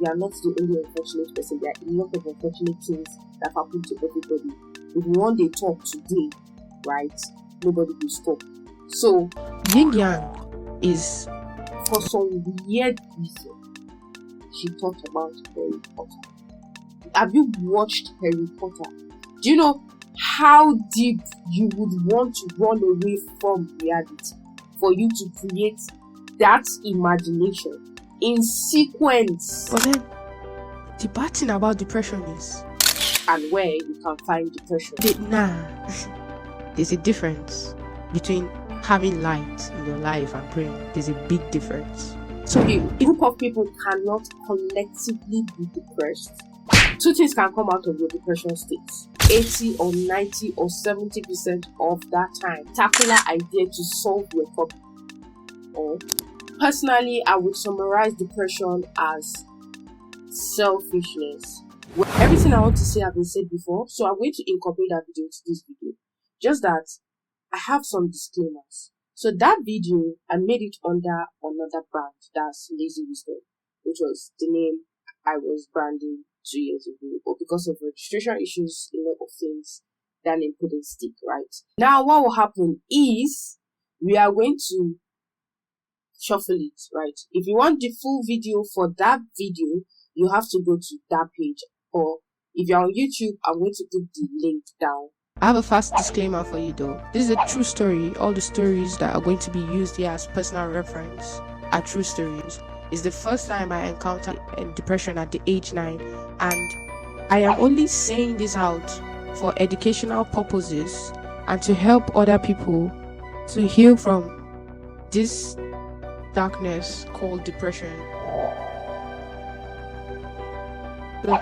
You are not the only unfortunate person. There are a lot of unfortunate things that happen to everybody. If one day talk today, right, nobody will stop. So Yin Yang is, for some weird reason, she talked about Harry Potter. Have you watched Harry Potter? Do you know how deep you would want to run away from reality for you to create that imagination in sequence? but then the bad thing about depression is, And where you can find depression. There's a difference between having light in your life and praying. There's a big difference. So a group of people cannot collectively be depressed. Two things can come out of your depression state. 80 or 90 or 70% of that time, tackle idea to solve your problem. Or personally, I would summarize depression as selfishness. Well, everything I want to say have been said before, so I'm going to incorporate that video to this video. Just that I have some disclaimers. So that video, I made it under another brand, that's Lazy Wisdom, which was the name I was branding 2 years ago. But because of registration issues, a lot of things, that name couldn't stick, right? Now, what will happen is we are going to shuffle it, right? If you want the full video for that video, you have to go to that page. Or if you're on YouTube, I'm going to put the link down. I have a fast disclaimer for you though. This is a true story. All the stories that are going to be used here as personal reference are true stories. It's the first time I encountered depression at the age 9, and I am only saying this out for educational purposes and to help other people to heal from this darkness called depression. So,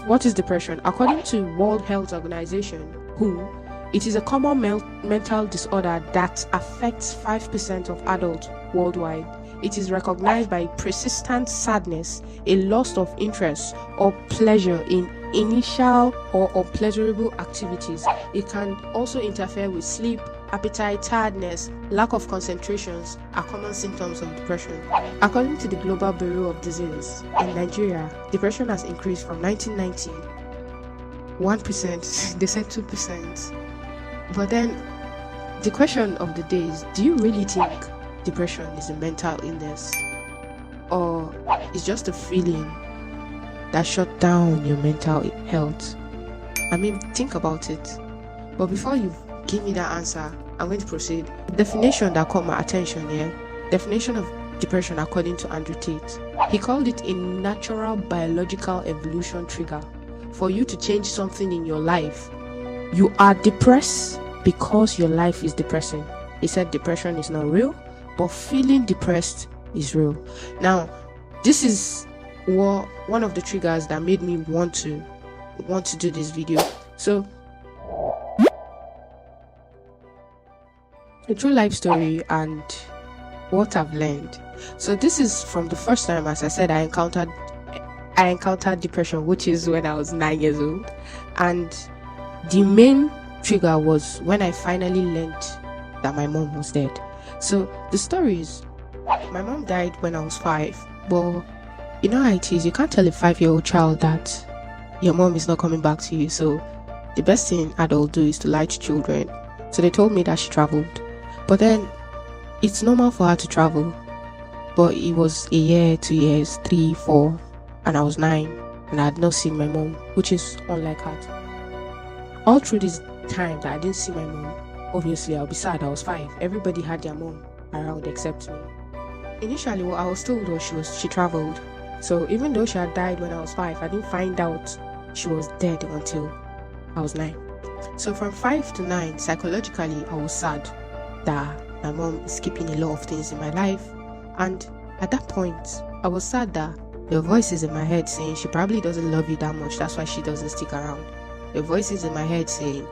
what is depression? According to World Health Organization, WHO, it is a common mental disorder that affects 5% of adults worldwide. It is recognized by persistent sadness, a loss of interest or pleasure in initial or unpleasurable activities. It can also interfere with sleep, appetite, tiredness, lack of concentrations are common symptoms of depression. According to the Global Bureau of Disease, in Nigeria, depression has increased from 1990, 1%, they said 2%. But then, the question of the day is, do you really think depression is a mental illness? Or it's just a feeling that shut down your mental health? I mean, think about it. But before you give me that answer, I'm going to proceed. The definition that caught my attention here, definition of depression according to Andrew Tate. He called it a natural biological evolution trigger for you to change something in your life. You are depressed because your life is depressing. He said depression is not real, but feeling depressed is real. Now, this is one of the triggers that made me want to do this video. So, a true life story and what I've learned. So this is from the first time, as I said, I encountered depression, which is when I was 9 years old, and the main trigger was when I finally learned that my mom was dead. So the story is, my mom died when I was 5, but you know how it is, you can't tell a 5-year-old child that your mom is not coming back to you. So the best thing adults do is to lie to children. So they told me that she traveled, but then it's normal for her to travel. But it was a year, 2 years, 3, 4, and I was 9, and I had not seen my mom, which is unlike her. All through this time that I didn't see my mom, obviously I'll be sad. I was 5. Everybody had their mom around except me. Initially, what I was told was she traveled. So even though she had died when I was 5, I didn't find out she was dead until I was 9. So from 5 to 9, psychologically, I was sad that my mom is keeping a lot of things in my life. And at that point, I was sad that there were voices in my head saying she probably doesn't love you that much, that's why she doesn't stick around. There were voices in my head saying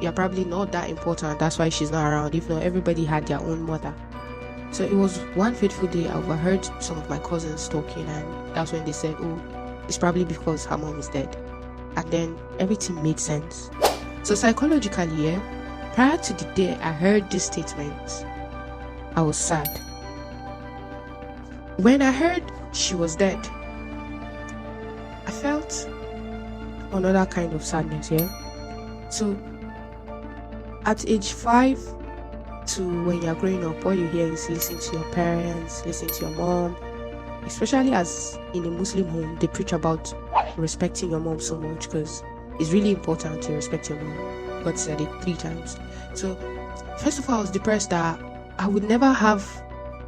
you're probably not that important, that's why she's not around. If not, everybody had their own mother. So it was one fateful day I overheard some of my cousins talking, and that's when they said, oh, it's probably because her mom is dead. And then everything made sense. So psychologically, prior to the day I heard this statement, I was sad. When I heard she was dead, I felt another kind of sadness, yeah. So at age 5 to when you're growing up, all you hear is listen to your parents, listen to your mom. Especially as in a Muslim home, they preach about respecting your mom so much because it's really important to respect your mom. God said it 3 times. So first of all, I was depressed that I would never have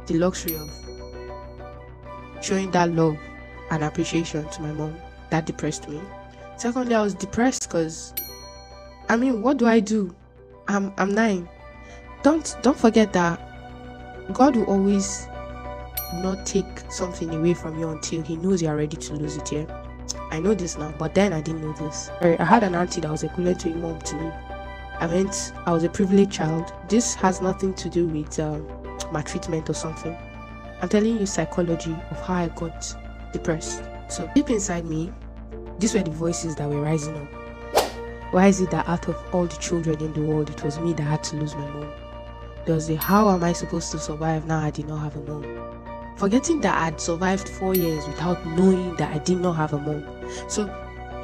the luxury of showing that love and appreciation to my mom. That depressed me. Secondly, I was depressed because, what do I do? I'm 9. Don't forget that God will always not take something away from you until he knows you are ready to lose it. Yeah, I know this now, but then I didn't know this. I had an auntie that was equivalent to a mom to me. I was a privileged child. This has nothing to do with my treatment or something. I'm telling you psychology of how I got depressed. So deep inside me, these were the voices that were rising up. Why is it that out of all the children in the world, it was me that had to lose my mom? There was the how am I supposed to survive now I did not have a mom? Forgetting that I'd survived 4 years without knowing that I did not have a mom. So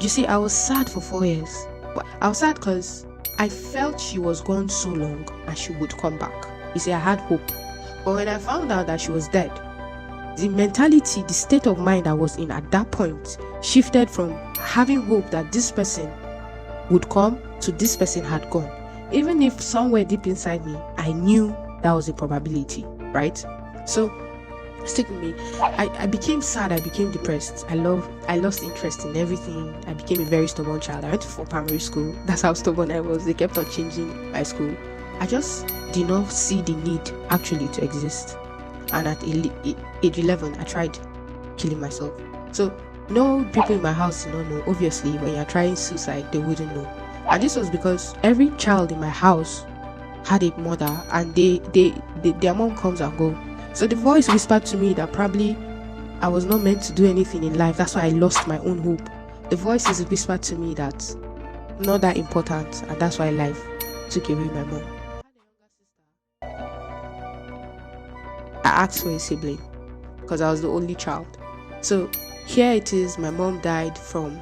you see, I was sad for 4 years. But I was sad because I felt she was gone so long and she would come back. You see, I had hope. But when I found out that she was dead, the mentality, the state of mind I was in at that point shifted from having hope that this person would come to this person had gone. Even if somewhere deep inside me, I knew that was a probability, right? So stick with me. I became sad. I became depressed. I lost interest in everything. I became a very stubborn child. I went to primary school. That's how stubborn I was. They kept on changing my school. I just did not see the need actually to exist. And at age 11, I tried killing myself. So no people in my house did not know. Obviously, when you're trying suicide, they wouldn't know. And this was because every child in my house had a mother, and their mom comes and go. So the voice whispered to me that probably I was not meant to do anything in life. That's why I lost my own hope. The voices whispered to me that I'm not that important, and that's why life took away my mom. I asked for a sibling because I was the only child. So here it is, my mom died from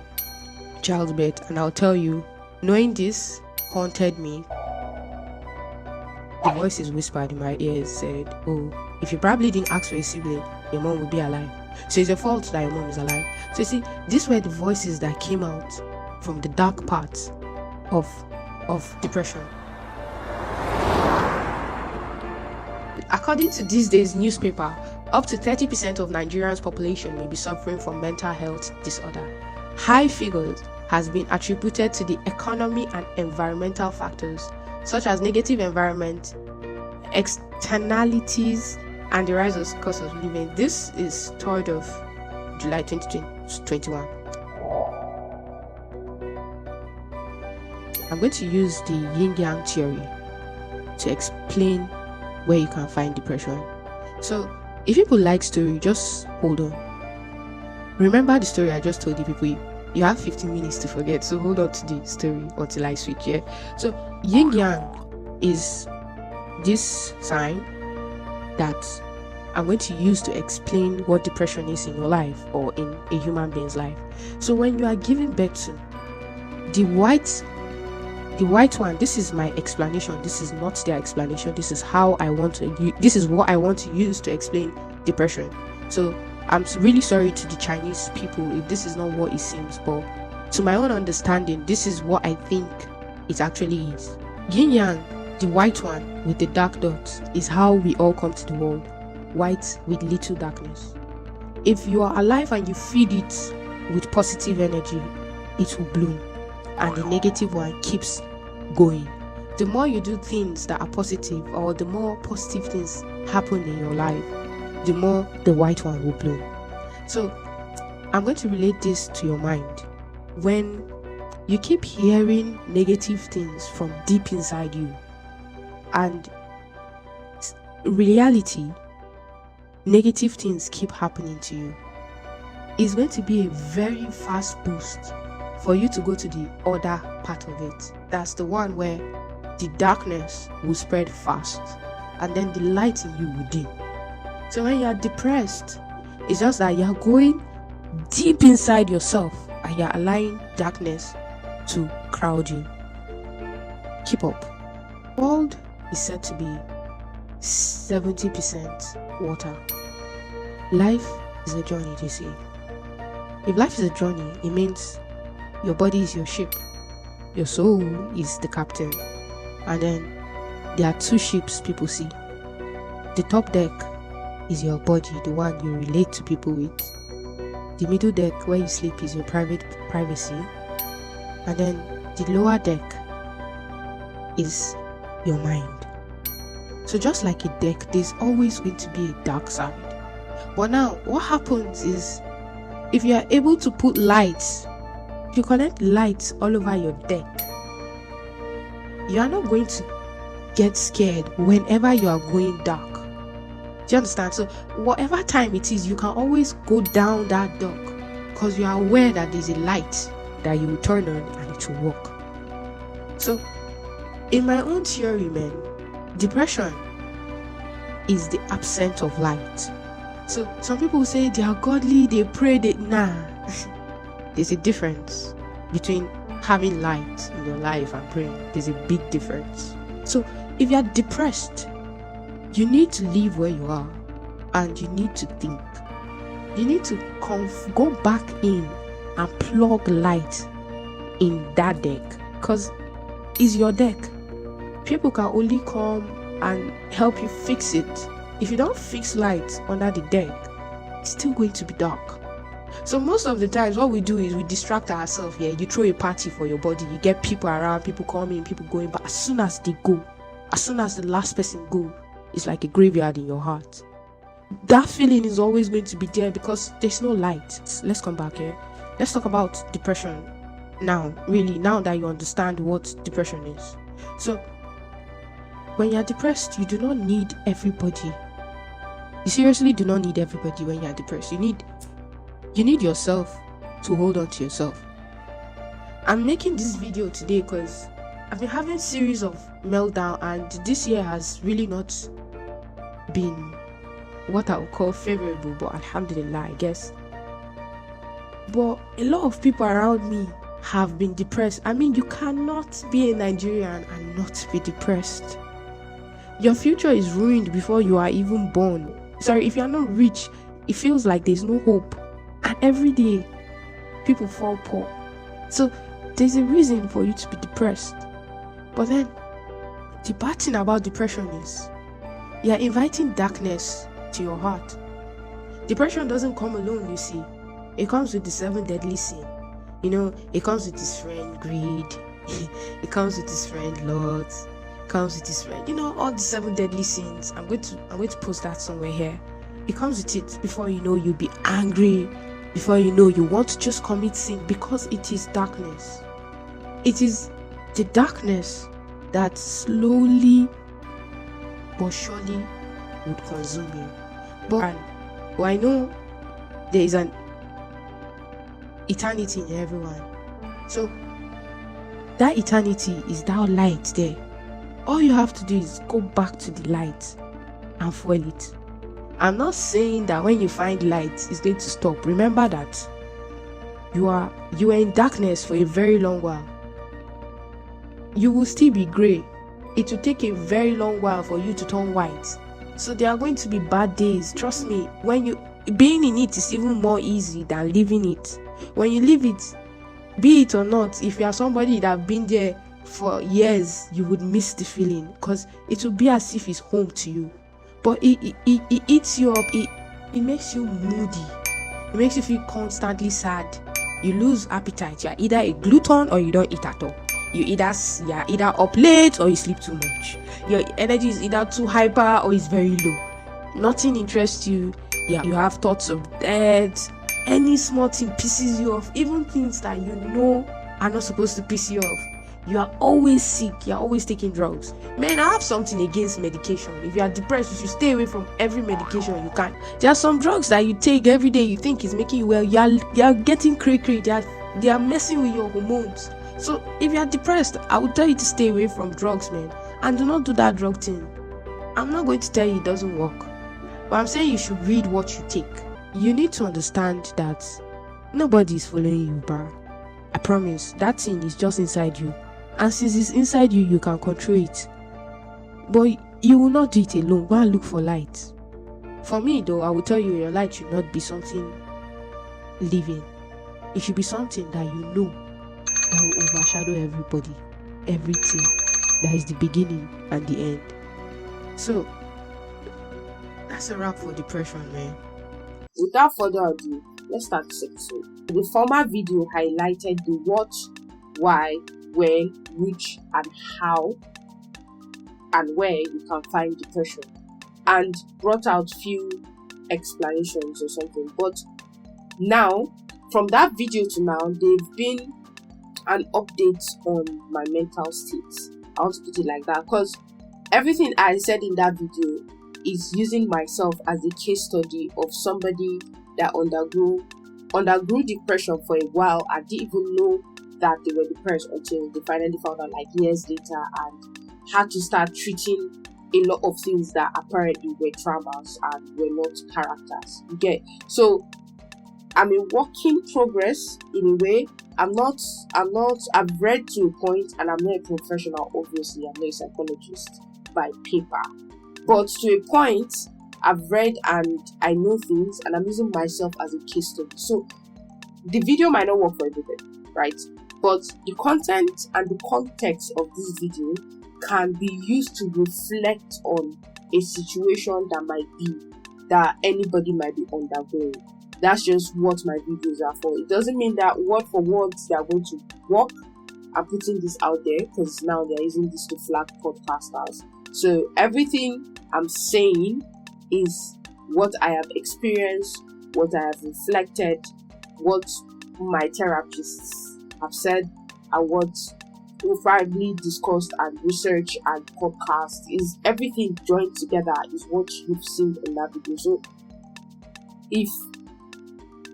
childbirth, and I'll tell you, knowing this haunted me. The voices whispered in my ears said, oh, if you probably didn't ask for a sibling, your mom would be alive. So it's your fault that your mom is alive. So you see, these were the voices that came out from the dark parts of depression. According to these days' newspaper, up to 30% of Nigerians' population may be suffering from mental health disorder. High figures has been attributed to the economy and environmental factors such as negative environment, externalities, and the rise of cost of living. This is 3rd of July 2021. I'm going to use the yin-yang theory to explain where you can find depression. So if people like story, just hold on. Remember the story I just told you people. You have 15 minutes to forget, so hold on to the story until I switch. Yeah. So yin-yang is this sign that I'm going to use to explain what depression is in your life or in a human being's life. So when you are giving birth to the white one, this is my explanation. This is not their explanation. This is how I want to. This is what I want to use to explain depression. So I'm really sorry to the Chinese people if this is not what it seems, but to my own understanding, this is what I think it actually is. Yin Yang, the white one with the dark dots, is how we all come to the world. White with little darkness. If you are alive and you feed it with positive energy, it will bloom, and the negative one keeps going. The more you do things that are positive, or the more positive things happen in your life, the more the white one will bloom. So I'm going to relate this to your mind. When you keep hearing negative things from deep inside you, and reality, negative things keep happening to you, it's going to be a very fast boost for you to go to the other part of it. That's the one where the darkness will spread fast, and then the light in you will dim. So when you are depressed, it's just that you are going deep inside yourself and you're allowing darkness to crowd you. Keep up. The world is said to be 70% water. Life is a journey, they say. If life is a journey, it means your body is your ship, your soul is the captain, and then there are two ships people see. The top deck is your body, the one you relate to people with. The middle deck, where you sleep, is your privacy, and then the lower deck is your mind. So just like a deck, there's always going to be a dark side. But now, what happens is, if you are able to put lights, if you connect lights all over your deck, you are not going to get scared whenever you are going dark. Do you understand? So whatever time it is, you can always go down that dark because you are aware that there's a light that you will turn on and it will work. So in my own theory, man, depression is the absence of light. So some people say they are godly, they pray, nah. There's a difference between having light in your life and praying. There's a big difference. So if you are depressed, you need to leave where you are and you need to think. You need to go back in and plug light in that deck, because it's your deck. People can only come and help you fix it. If you don't fix light under the deck, it's still going to be dark. So most of the times what we do is we distract ourselves. Yeah, you throw a party for your body, you get people around, people coming, people going, but as soon as they go, as soon as the last person go, it's like a graveyard in your heart. That feeling is always going to be there because there's no light. Let's come back here. Let's talk about depression now, really, now that you understand what depression is. So when you're depressed, you do not need everybody. You seriously do not need everybody when you're depressed. You need yourself to hold on to yourself. I'm making this video today because I've been having series of meltdown, and this year has really not been what I would call favorable, but alhamdulillah, I guess. But a lot of people around me have been depressed. I mean, you cannot be a Nigerian and not be depressed. Your future is ruined before you are even born. Sorry, if you are not rich, it feels like there's no hope. And every day, people fall poor. So there's a reason for you to be depressed. But then, the bad thing about depression is, you're inviting darkness to your heart. Depression doesn't come alone, you see. It comes with the 7 deadly sins. You know, it comes with his friend greed. It comes with his friend lust. It comes with his friend, you know, all the 7 deadly sins. I'm going to post that somewhere here. It comes with it. Before you know, you'll be angry. Before you know, you want to just commit sin, because it is darkness. It is the darkness that slowly but surely would consume you. But I know there is an eternity in everyone. So that eternity is that light there. All you have to do is go back to the light and fuel it. I'm not saying that when you find light, it's going to stop. Remember that you are in darkness for a very long while. You will still be grey. It will take a very long while for you to turn white. So there are going to be bad days. Trust me, being in it is even more easy than living it. When you live it, be it or not, if you are somebody that have been there for years, you would miss the feeling, because it will be as if it's home to you. But it eats you up. It makes you moody. It makes you feel constantly sad. You lose appetite. You're either a glutton or you don't eat at all. You're either up late or you sleep too much. Your energy is either too hyper or it's very low. Nothing interests you. You have thoughts of death. Any small thing pisses you off. Even things that you know are not supposed to piss you off. You are always sick. You are always taking drugs. Man, I have something against medication. If you are depressed, you should stay away from every medication you can. There are some drugs that you take every day, you think is making you well. You are getting cray-cray. They are messing with your hormones. So if you are depressed, I would tell you to stay away from drugs, man. And do not do that drug thing. I'm not going to tell you it doesn't work. But I'm saying you should read what you take. You need to understand that Nobody is following you, bruh. I promise. That thing is just inside you. And since it's inside you, you can control it. But you will not do it alone. Go and look for light. For me, though, I will tell you, your light should not be something living. It should be something that you know that will overshadow everybody, everything. That is the beginning and the end. So, that's a wrap for depression, man. Without further ado, let's start this episode. The former video highlighted the what, why, when, which, and how, and where you can find depression, and brought out few explanations or something. But now, from that video to now, they've been an update on my mental state. I want to put it like that because everything I said in that video is using myself as a case study of somebody that undergrew depression for a while. I didn't even know that they were depressed until they finally found out like years later, and had to start treating a lot of things that apparently were traumas and were not characters. Okay, so I'm a work in progress in a way. I've read to a point, and I'm not a professional, obviously. I'm not a psychologist by paper. But to a point, I've read and I know things, and I'm using myself as a case study. So the video might not work for everybody, right? But the content and the context of this video can be used to reflect on a situation that anybody might be undergoing. That's just what my videos are for. It doesn't mean that word for word they are going to work. I'm putting this out there because now they're using this to flag podcasters. So everything I'm saying is what I have experienced, what I have reflected, what my therapists have said, and what we've probably discussed and researched and podcast. Is everything joined together is what you've seen in that video. So if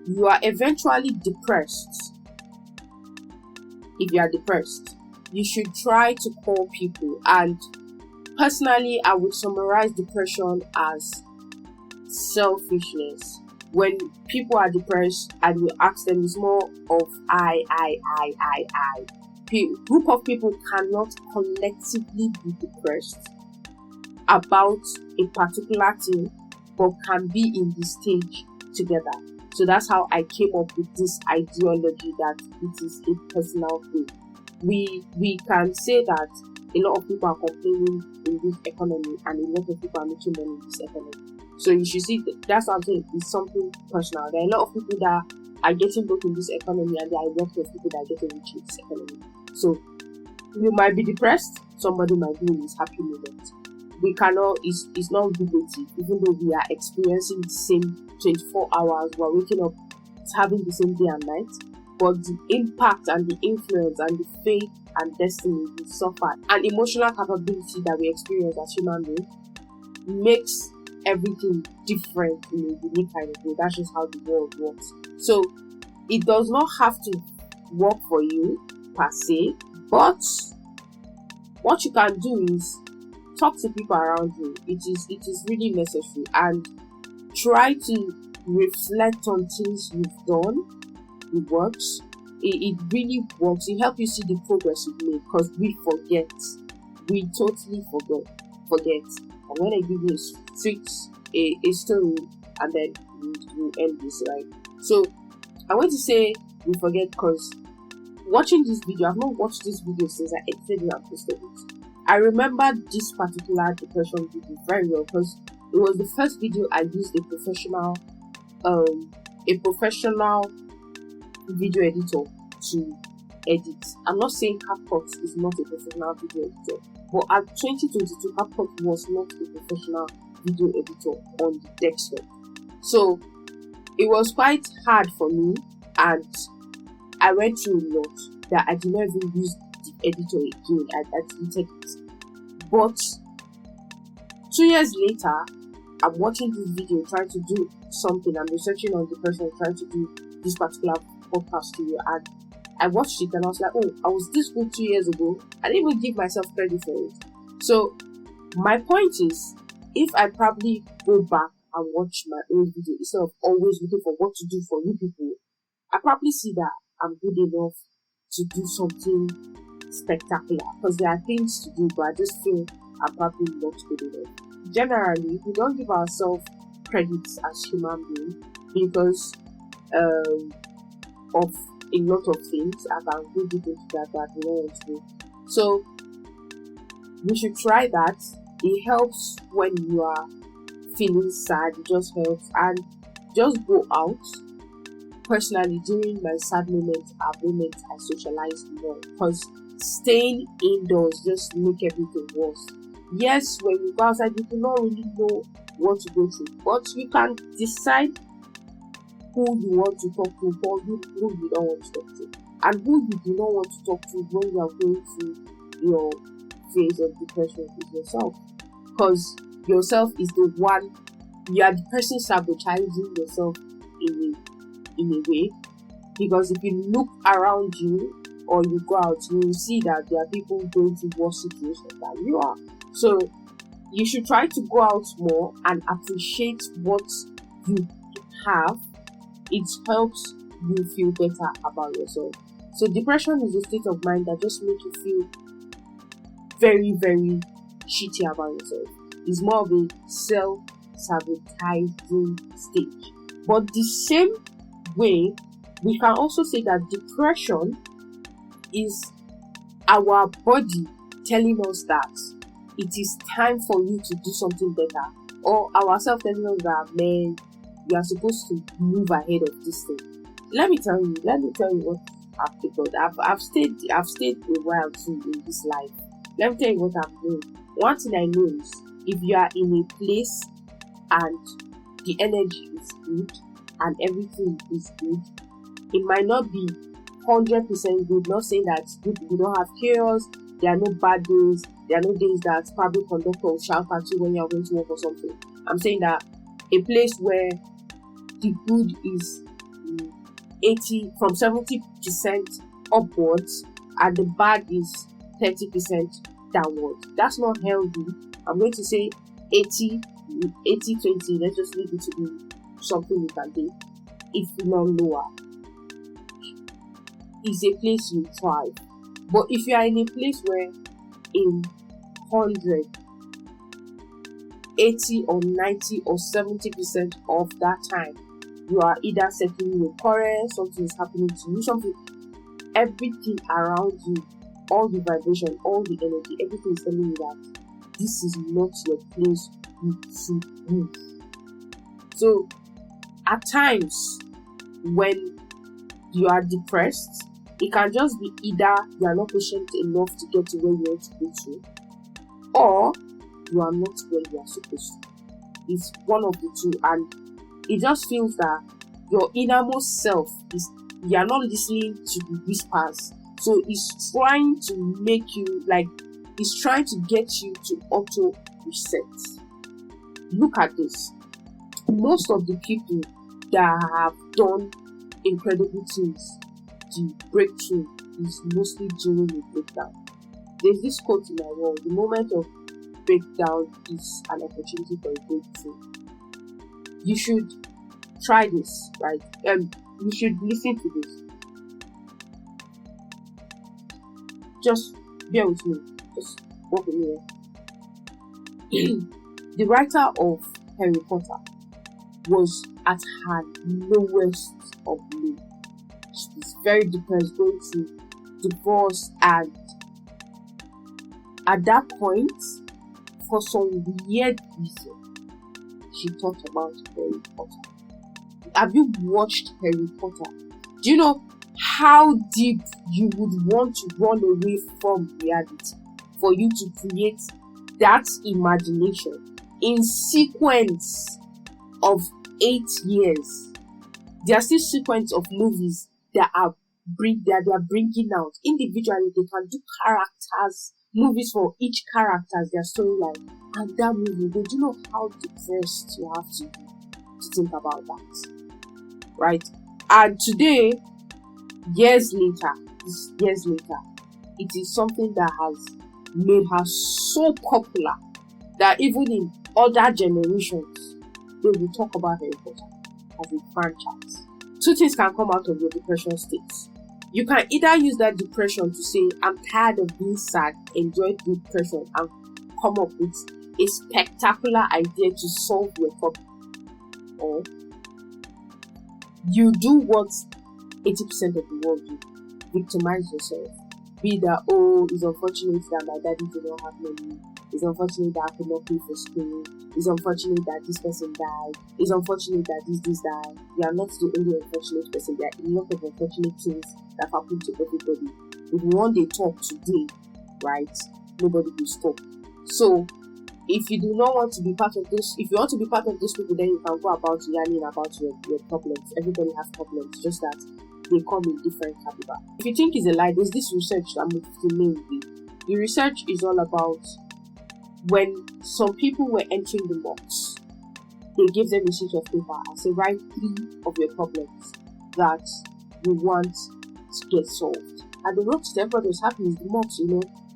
you are eventually depressed, you should try to call people. And personally, I would summarize depression as selfishness. When people are depressed and you ask them, it's more of I. Group of people cannot collectively be depressed about a particular thing, but can be in the stage together. So that's how I came up with this ideology that it is a personal thing. We can say that a lot of people are complaining in this economy, and a lot of people are making money in this economy. So you should see that's what I'm saying. It's something personal. There are a lot of people that are getting broke in this economy, and there are a lot of people that are getting rich in this economy. So you might be depressed, somebody might be in his happy moment. We cannot, it's not relative, even though we are experiencing the same 24 hours, we're waking up, having the same day and night, but the impact and the influence and the faith and destiny we suffer and emotional capability that we experience as human beings makes everything different in a unique kind of way. That's just how the world works. So it does not have to work for you per se, but what you can do is talk to people around you. It is really necessary, and try to reflect on things you've done. It works. It really works. It helps you see the progress you've made, because we totally forget. And when I give you a story, and then we end this, right? So I want to say we forget, because watching this video, I've not watched this video since I edited it and posted it. I remember this particular depression video very well, because it was the first video I used a professional video editor to edit. I'm not saying CapCut is not a professional video editor, but at 2022, CapCut was not a professional video editor on the desktop. So it was quite hard for me, and I went through a lot that I did not even use the editor again. I deleted it. But 2 years later, I'm watching this video, trying to do something. I'm researching on depression, trying to do this particular podcast to you, and I watched it and I was like, oh, I was this good 2 years ago. I didn't even give myself credit for it. So my point is, if I probably go back and watch my own video instead of always looking for what to do for you people, I probably see that I'm good enough to do something spectacular, because there are things to do, but I just feel I'm probably not good enough. Generally, we don't give ourselves credits as human beings because of a lot of things. I can go deep into that, but we don't want to do. So we should try that. It helps when you are feeling sad. It just helps, and just go out. Personally, during my sad moments are moments I socialize more, because staying indoors just make everything worse. Yes, when you go outside, you do not really know what to go through, but you can decide who you want to talk to, or who you don't want to talk to, and who you do not want to talk to when you are going through your phase of depression is yourself, because yourself is the one, you are the person sabotaging yourself in a way, because if you look around you or you go out, you will see that there are people going through worse situations than you are. So you should try to go out more and appreciate what you have. It helps you feel better about yourself. So depression is a state of mind that just makes you feel very, very shitty about yourself. It's more of a self-sabotaging stage. But the same way, we can also say that depression is our body telling us that it is time for you to do something better, or ourselves telling us that, man, you are supposed to move ahead of this thing. Let me tell you what I've figured. I've stayed a while too in this life. Let me tell you what I'm doing. One thing I know is, if you are in a place and the energy is good and everything is good, it might not be 100% good. Not saying that we don't have chaos, there are no bad days, there are no days that probably conductor will shout at you when you are going to work or something. I'm saying that a place where the good is 70% upwards and the bad is 30% downwards. That's not healthy. I'm going to say 80 20. Let's just leave it to be something you can do, if not lower. Is a place you thrive. But if you are in a place where in 100, 80 or 90 or 70% of that time, you are either settling a quarrel, something is happening to you, everything around you, all the vibration, all the energy, everything is telling you that this is not your place to move. So at times when you are depressed, it can just be either you are not patient enough to get to where you want to go to, or you are not where you are supposed to. It's one of the two, and it just feels that your innermost self you are not listening to the whispers. So it's trying to make you, it's trying to get you to auto reset. Look at this. Most of the people that have done incredible things, the breakthrough is mostly during a breakdown. There's this quote in my world: the moment of breakdown is an opportunity for a breakthrough. You should try this, right? You should listen to this. Just bear with me. Just walk with me here. The writer of Harry Potter was at her lowest of low. She's very depressed, going through divorce, and at that point, for some weird reason, she thought about Harry Potter. Have you watched Harry Potter? Do you know how deep you would want to run away from reality for you to create that imagination in sequence of 8 years? There are still sequence of movies that they are bringing out individually. They can do characters, movies for each character, their storyline, and that movie. Do you know how depressed you have to be to think about that, right? And today, years later, it is something that has made her so popular that even in other generations, they will talk about Harry Potter as a franchise. two things can come out of your depression state. You can either use that depression to say, I'm tired of being sad, enjoy depression, and come up with a spectacular idea to solve your problem. Or you do what 80% of the world do, victimize yourself. Be that, oh, it's unfortunate that my daddy did not have money. It's unfortunate that I could not pay for school. It's unfortunate that this person died. It's unfortunate that this died. You are not the only unfortunate person. There are a lot of unfortunate things that happen to everybody. If one day talk today, right, nobody will stop. So, if you do not want to be part of this, if you want to be part of those people, then you can go about yarning about your problems. Everybody has problems, just that they come in different caliber. If you think it's a lie, there's this research that I'm familiar with. The research is all about when some people were entering the mosques, they gave them a sheet of paper and say, write 3 of your problems that you want to get solved. And they wrote it, everybody was happy in the mosques,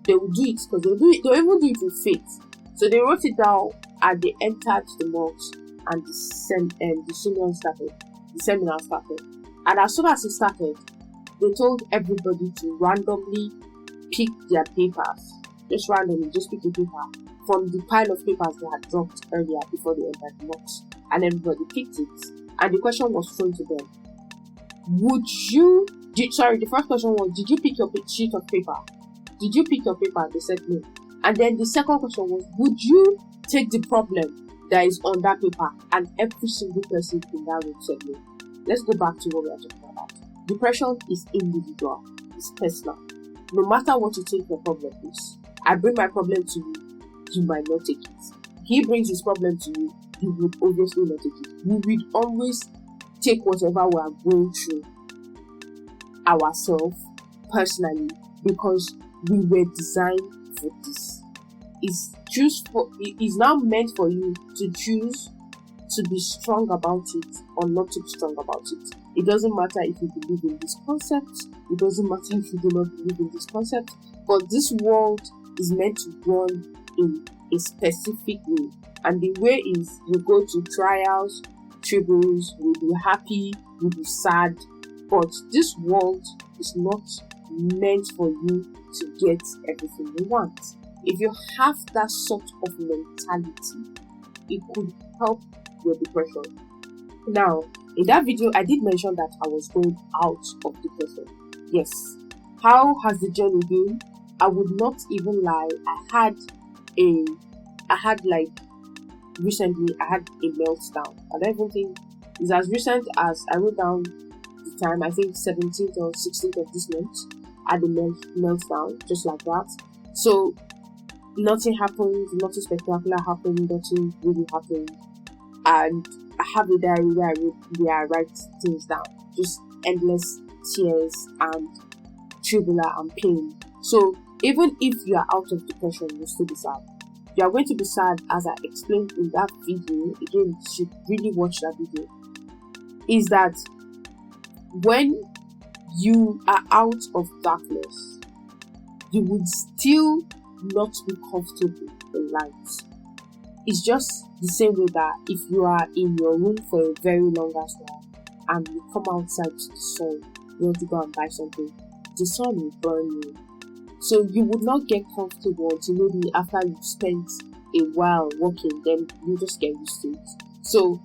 they will do it because they'll even do it with faith. So they wrote it down and they entered the mosque and the seminar started. And as soon as it started, they told everybody to randomly pick their papers. Just randomly, just pick a paper from the pile of papers they had dropped earlier before they entered the mosque. And everybody picked it. And the question was thrown to them. The first question was, did you pick your sheet of paper? Did you pick your paper? They said no. And then the second question was, would you take the problem that is on that paper? And every single person in that room said no. Let's go back to what we are talking about. Depression is individual. It's personal. No matter what you take your problem is. I bring my problem to you, you might not take it. He brings his problem to you, you would obviously not take it. We will always take whatever we are going through ourselves personally because we were designed for this. It's now meant for you to choose to be strong about it or not to be strong about it. It doesn't matter if you believe in this concept. It doesn't matter if you do not believe in this concept. But this world is meant to run in a specific way. And the way is you go to trials, tribbles, you'll be happy, you'll be sad. But this world is not meant for you to get everything you want. If you have that sort of mentality, it could help your depression. Now, in that video, I did mention that I was going out of depression. Yes. How has the journey been? I would not even lie. Recently I had a meltdown. I don't even think it's as recent as I wrote down the time. I think 17th or 16th of this month. I had a meltdown, just like that. So nothing happened, nothing spectacular happened, nothing really happened. And I have a diary where I write things down. Just endless tears and tribula and pain. So even if you are out of depression, you'll still be sad. You are going to be sad, as I explained in that video. Again, you should really watch that video. Is that when you are out of darkness, you would still not be comfortable in light. It's just the same way that if you are in your room for a very long while and you come outside to the sun, you want to go and buy something, the sun will burn you. So you would not get comfortable until maybe after you've spent a while working, then you just get used to it. So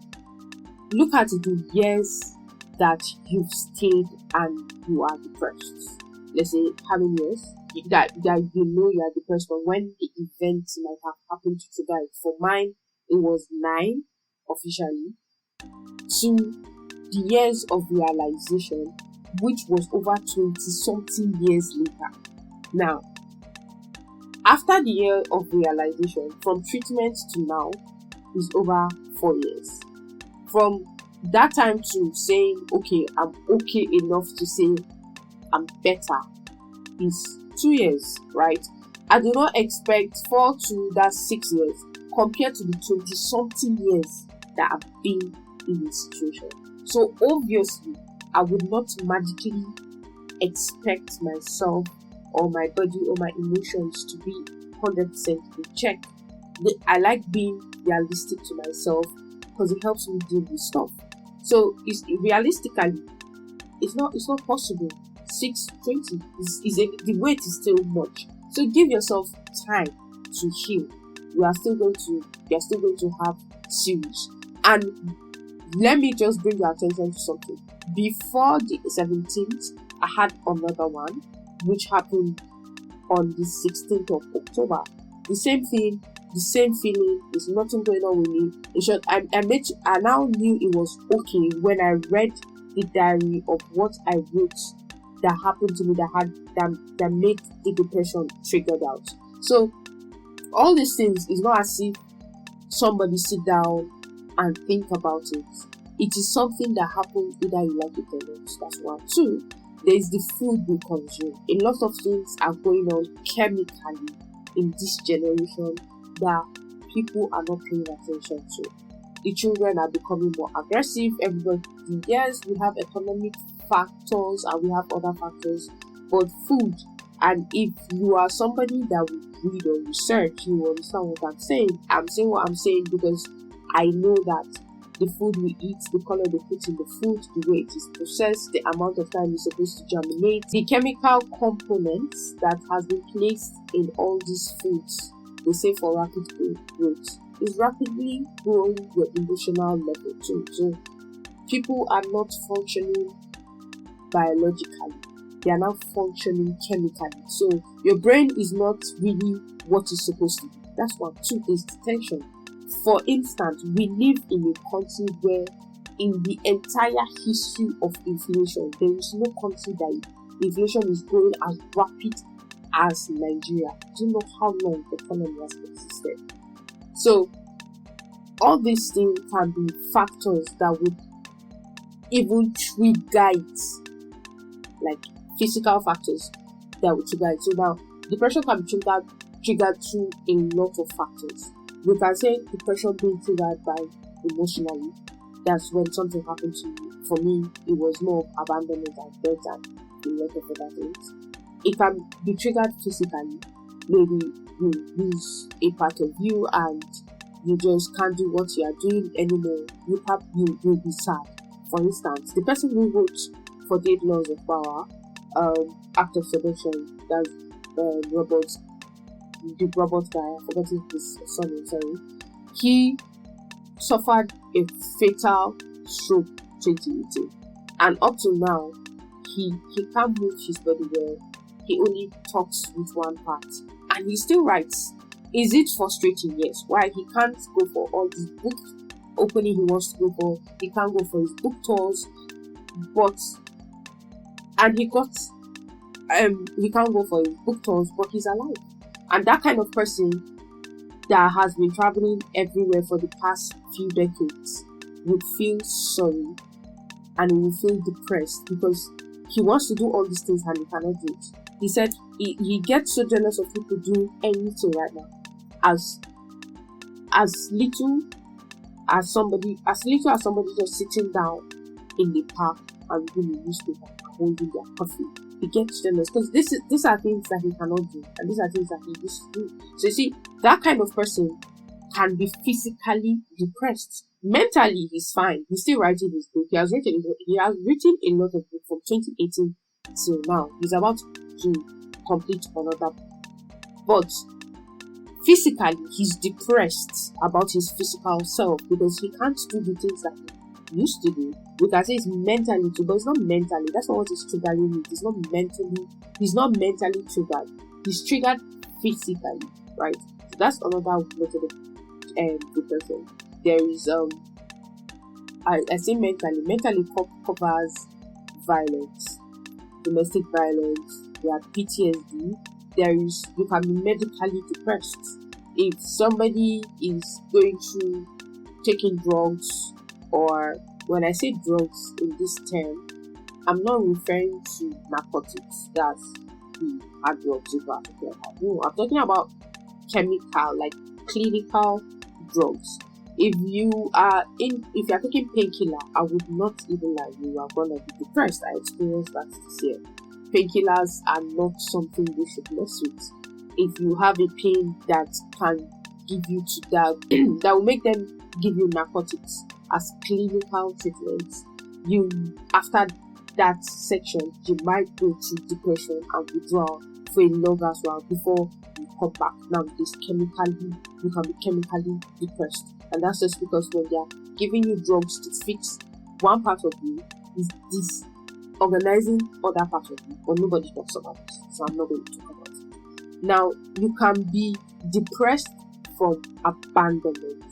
look at the years that you've stayed and you are depressed. Let's say how many years that you know you are depressed, but when the event might have happened to trigger it. For mine, it was 9 officially to the years of realization, which was over 20 something years later. Now, after the year of realization, from treatment to now, is over 4 years. From that time to saying, okay, I'm okay enough to say I'm better, is 2 years, right? I do not expect 4 to that 6 years compared to the 20 something years that I've been in this situation. So obviously, I would not magically expect myself or my body or my emotions to be 100% in check. I like being realistic to myself because it helps me deal with stuff. So it's realistically, it's not possible. 620 the weight is still much. So give yourself time to heal. You are still going to have series. And let me just bring your attention to something. Before the 17th, I had another one which happened on the 16th of October. The same thing, the same feeling. There's nothing going on with me. In short, I now knew it was okay when I read the diary of what I wrote that happened to me that made the depression triggered out. So all these things is not as if somebody sit down and think about it. It is something that happens either you like it or not. That's one. Two, there is the food we consume. A lot of things are going on chemically in this generation that people are not paying attention to. The children are becoming more aggressive. Everybody, yes, we have economic factors and we have other factors, but food. And if you are somebody that will read or research, you will understand what I'm saying. I'm saying what I'm saying because I know that the food we eat, the color they put in the food, the way it is processed, the amount of time it's supposed to germinate, the chemical components that has been placed in all these foods, they say for rapid growth, is rapidly growing your emotional level too. So people are not functioning biologically, they are now functioning chemically. So your brain is not really what it's supposed to be. That's one. Two is tension. For instance, we live in a country where in the entire history of inflation, there is no country that inflation is growing as rapid as Nigeria. I don't know how long the economy has existed. So all these things can be factors that would even trigger it, like physical factors that would trigger it. So now depression can be triggered through a lot of factors. We can say depression being triggered by emotionally. That's when something happened to you. For me, it was more of abandonment and death and a lot of other things. It can be triggered physically. Maybe you lose a part of you and you just can't do what you are doing anymore. You'll be sad. For instance, the person who wrote 48 Laws of Power, Act of Seduction, that's the robot guy, I forgot his surname, sorry. He suffered a fatal stroke 2018, and up to now he can't move his body well. He only talks with one part and he still writes. Is it frustrating? Yes. Why? He can't go for all these book opening he wants to go for, he can't go for his book tours, he can't go for his book tours, but he's alive. And that kind of person that has been traveling everywhere for the past few decades would feel sorry and he will feel depressed because he wants to do all these things and he cannot do it. He said he gets so jealous of people doing anything right now. As little as somebody just sitting down in the park and reading a newspaper and holding their coffee. He gets jealous because these are things that he cannot do and these are things that he used to do. So you see, that kind of person can be physically depressed. Mentally, he's fine. He's still writing his book. He has written a lot of books from 2018 till now. He's about to complete another. But physically, he's depressed about his physical self because he can't do the things that he used to do. We can say it's mentally too, but it's not mentally. That's not what is triggering it. He's not mentally triggered. He's triggered physically, right? So that's another method of depression. There is I say mentally covers violence, domestic violence. There are PTSD. You can be medically depressed. If somebody is going through taking drugs, or when I say drugs in this term, I'm not referring to narcotics, that's the hard drugs you are talking about. No, I'm talking about chemical, like clinical drugs. If you are taking painkiller, I would not even lie, you are gonna be depressed. I experienced that this year. Painkillers are not something we should mess with. If you have a pain that can give you to that will make them give you narcotics, as clinical treatments, you after that section you might go to depression and withdrawal for a long as well before you come back. Now you can be chemically depressed, and that's just because when they are giving you drugs to fix one part of you, is disorganizing other parts of you, but nobody talks about this, so I'm not going to talk about it. Now you can be depressed from abandonment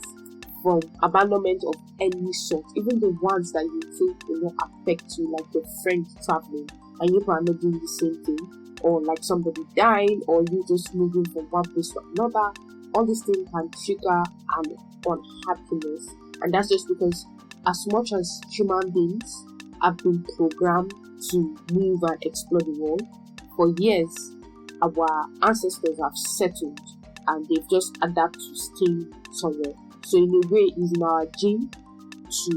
of any sort, even the ones that you think will not affect you, like your friend traveling and you are not doing the same thing, or like somebody dying, or you just moving from one place to another. All these things can trigger an unhappiness, and that's just because as much as human beings have been programmed to move and explore the world, for years our ancestors have settled and they've just adapted to staying somewhere. So in a way, it's in our gene to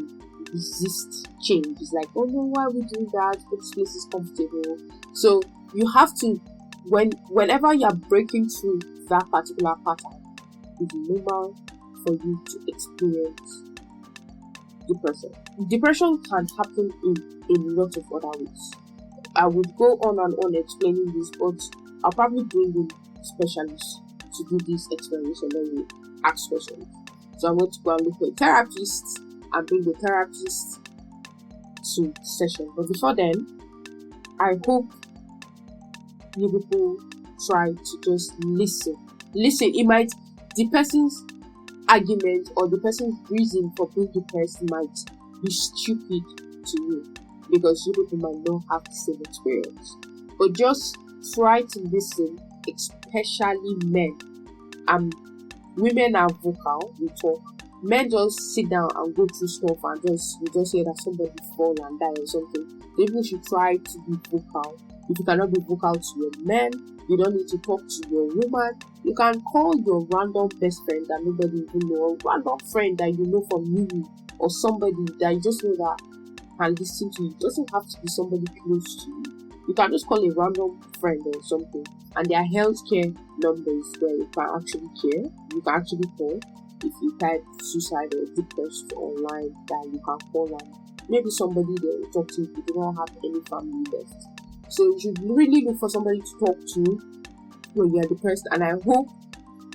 resist change. It's like, oh no, why are we doing that? This place is comfortable. So you have to, whenever you're breaking through that particular pattern, it's normal for you to experience depression. Depression can happen in a lot of other ways. I would go on and on explaining this, but I'll probably bring in specialists to do this explanation, then we ask questions. So I'm going to go and look for a therapist and bring the therapist to session. But before then, I hope you people try to just listen. It might, the person's argument or the person's reason for being depressed might be stupid to you because you people might not have the same experience. But just try to listen, especially men. Women are vocal, we talk. Men just sit down and go through stuff and you just hear that somebody fall and die or something. People should try to be vocal. If you cannot be vocal to your men, you don't need to talk to your woman. You can call your random best friend that nobody even know, or random friend that you know from uni, or somebody that you just know that can listen to you. It doesn't have to be somebody close to you. You can just call a random friend or something, and there are healthcare numbers where you can actually care. You can actually call. If you type suicide or depressed online, that you can call and maybe somebody there will talk to you if you do not have any family left. So you should really look for somebody to talk to when you are depressed, and I hope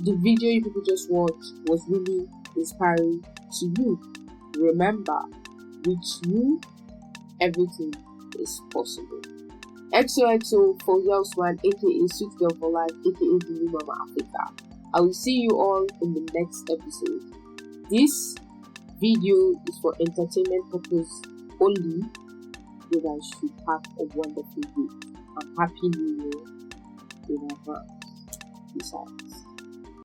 the video you people just watched was really inspiring to you. Remember, with you, everything is possible. XOXO for Yelsman, aka Sweet Girl for Life, aka the New Mama Africa. I will see you all in the next episode. This video is for entertainment purpose only. You guys should have a wonderful day and happy new year in advance. Peace out.